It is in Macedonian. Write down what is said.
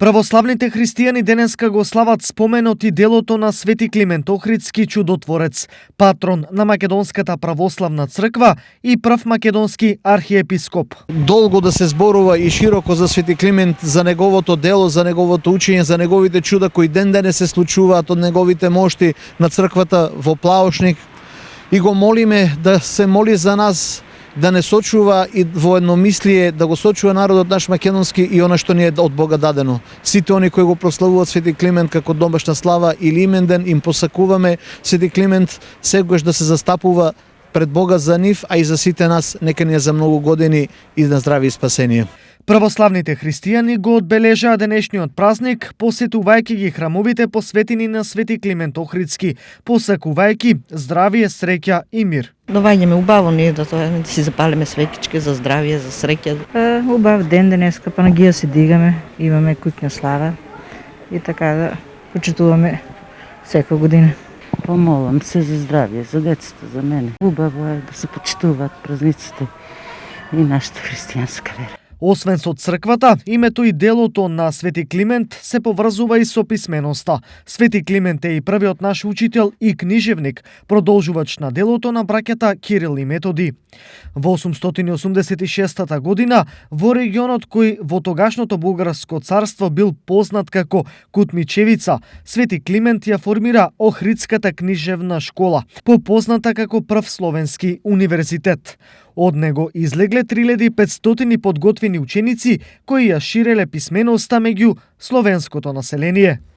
Православните христијани денеска го слават споменот и делото на Свети Климент Охридски чудотворец, патрон на Македонската православна црква и прв македонски архиепископ. Долго да се зборува и широко за Свети Климент, за неговото дело, за неговото учење, за неговите чуда кои ден денес се случуваат од неговите мошти на црквата во Плаошник. И го молиме да се моли за нас, да не сочува и во едномислие, да го сочува народот наш македонски и она што ни е од Бога дадено. Сите они кои го прославуваат Свети Климент како домашна слава или именден, им посакуваме Свети Климент секогаш да се застапува пред Бога за нив, а и за сите нас, нека ни е за многу години и на здравје и спасение. Православните христијани го одбележаа денешниот празник, посетувајќи ги храмовите посветени на Свети Климент Охридски, посакувајќи здравје, среќа и мир. Доваѓаме убаво ние да си запалиме светички за здравје, за среќа. Убав ден денеска, панагија си дигаме, имаме куќна слава и така да почитуваме секоја година. Помолам се за здравје, за децата, за мене. Убаво е да се почитуваат празниците и нашата христијанска вера. Освен со црквата, името и делото на Свети Климент се поврзува и со писменоста. Свети Климент е и првиот наш учител и книжевник, продолжувач на делото на браќата Кирил и Методи. Во 886 година, во регионот кој во тогашното Бугарско царство бил познат како Кутмичевица, Свети Климент ја формира Охридската книжевна школа, попозната како прв словенски универзитет. Од него излегле 3500 подготвени ученици кои ја ширеле писменоста меѓу словенското население.